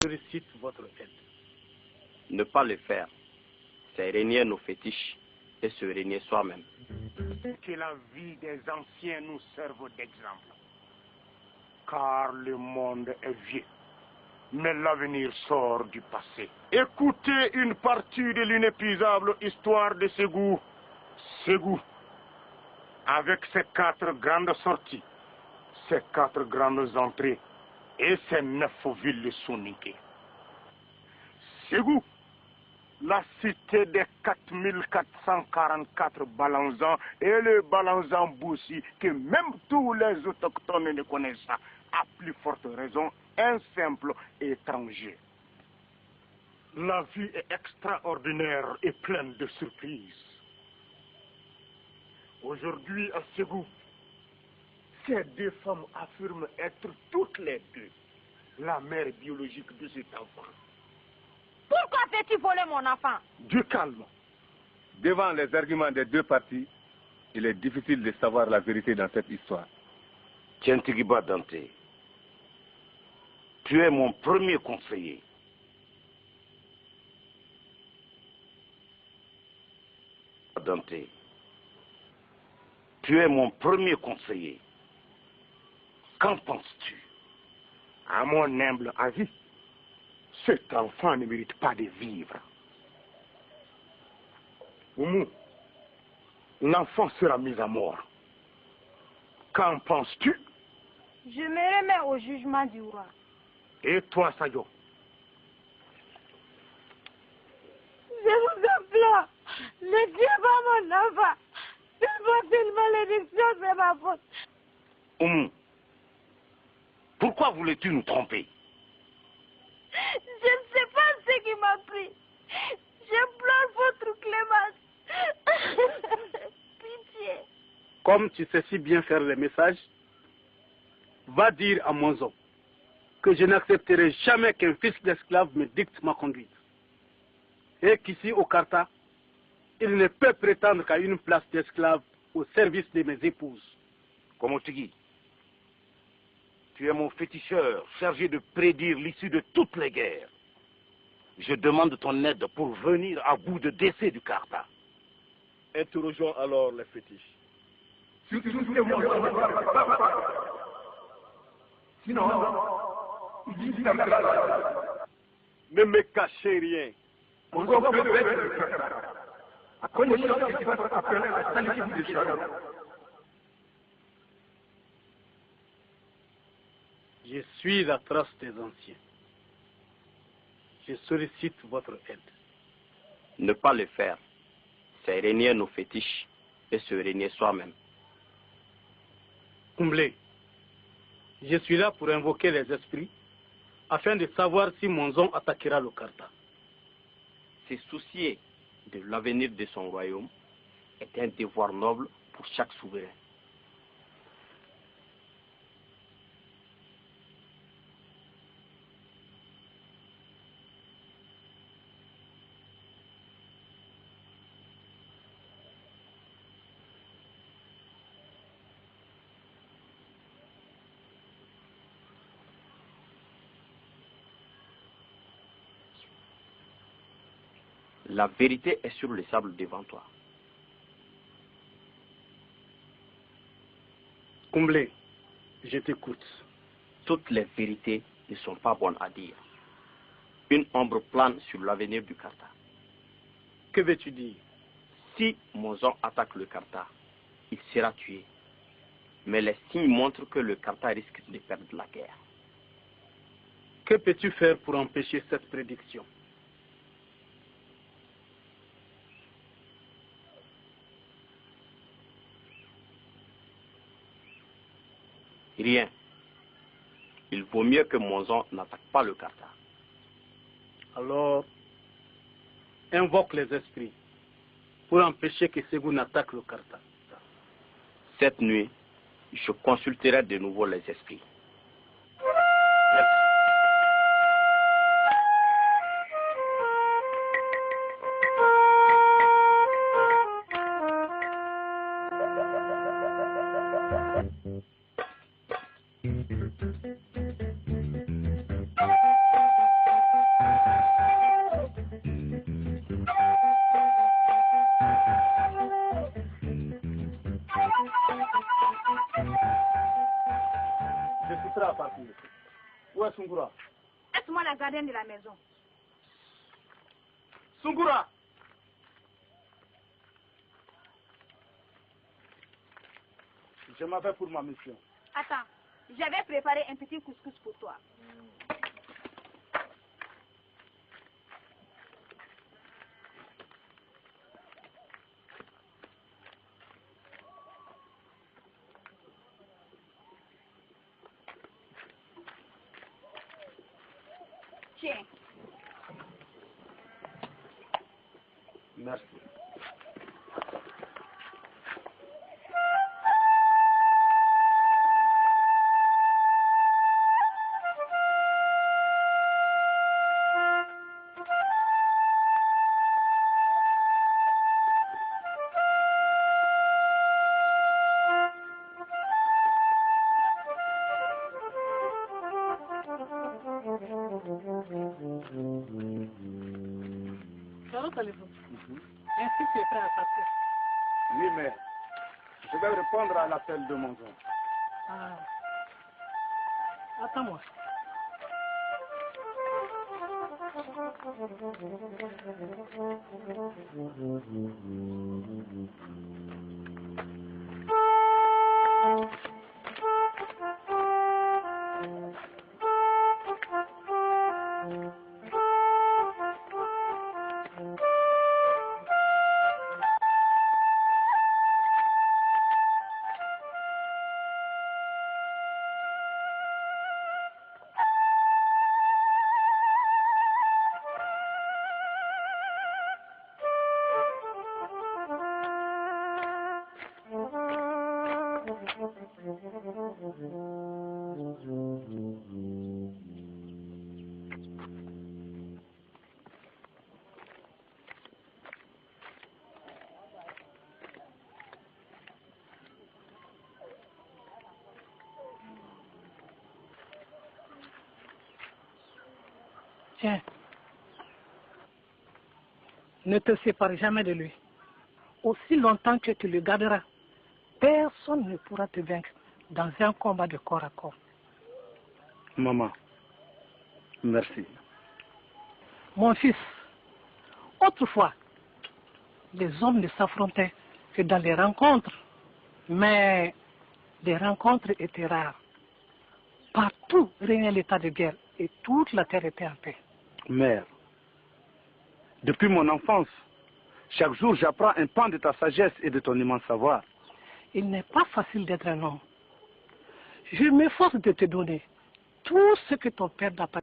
sollicite votre aide. Ne pas le faire, c'est régner nos fétiches et se régner soi-même. Que la vie des anciens nous serve d'exemple. Car le monde est vieux, mais l'avenir sort du passé. Écoutez une partie de l'inépuisable histoire de Ségou. Ségou, avec ses 4 grandes sorties, ses 4 grandes entrées et ses 9 villes souniquées. Ségou, la cité des 4444 Balanzans et le Balanzan Boussi, que même tous les autochtones ne connaissent pas, à plus forte raison, un simple étranger. La vie est extraordinaire et pleine de surprises. Aujourd'hui, à Ségou, ces 2 femmes affirment être toutes les 2 la mère biologique de cet enfant. Pourquoi fais-tu voler mon enfant? Du calme. Devant les arguments des 2 parties, il est difficile de savoir la vérité dans cette histoire. Tientigiba Dante, tu es mon premier conseiller. Dante, tu es mon premier conseiller. Qu'en penses-tu? À mon humble avis, cet enfant ne mérite pas de vivre. Oumou, l'enfant sera mis à mort. Qu'en penses-tu? Je me remets au jugement du roi. Et toi, Sayo? Je vous implore, ne tuez pas mon enfant. C'est votre malédiction, c'est ma faute. Oumou, pourquoi voulais-tu nous tromper? Je ne sais pas ce qui m'a pris. J'implore votre clémence. Pitié. Comme tu sais si bien faire les messages, va dire à Monzo que je n'accepterai jamais qu'un fils d'esclave me dicte ma conduite. Et qu'ici au Karta, il ne peut prétendre qu'à une place d'esclave au service de mes épouses. Komotigi, tu es mon féticheur chargé de prédire l'issue de toutes les guerres. Je demande ton aide pour venir à bout de décès du Karta. Interrogeons alors les fétiches. Sinon, ne me cachez rien. Je suis la trace des anciens. Je sollicite votre aide. Ne pas le faire, c'est régner nos fétiches et se régner soi-même. Kumble, je suis là pour invoquer les esprits afin de savoir si Monzon attaquera le Karta. Se soucier de l'avenir de son royaume est un devoir noble pour chaque souverain. La vérité est sur le sable devant toi. Kumble, je t'écoute. Toutes les vérités ne sont pas bonnes à dire. Une ombre plane sur l'avenir du Karta. Que veux-tu dire? Si Monzon attaque le Karta, il sera tué. Mais les signes montrent que le Karta risque de perdre la guerre. Que peux-tu faire pour empêcher cette prédiction? Rien. Il vaut mieux que Monzon n'attaque pas le Karta. Alors, invoque les esprits pour empêcher que Ségou n'attaque le Karta. Cette nuit, je consulterai de nouveau les esprits. Est-ce-moi la gardienne de la maison? Sungura! Je m'en vais pour ma mission. Attends, j'avais préparé un petit couscous pour toi. Tiens. Merci. Ainsi, tu es prêt à partir. Oui, mais je vais répondre à l'appel de mon oncle. Ah. Attends-moi. Tiens, ne te sépare jamais de lui. Aussi longtemps que tu le garderas, personne ne pourra te vaincre dans un combat de corps à corps. Maman, merci. Mon fils, autrefois, les hommes ne s'affrontaient que dans les rencontres, mais les rencontres étaient rares. Partout régnait l'état de guerre et toute la terre était en paix. Mère, depuis mon enfance, chaque jour j'apprends un pan de ta sagesse et de ton immense savoir. Il n'est pas facile d'être un homme. Je m'efforce de te donner tout ce que ton père n'a pas.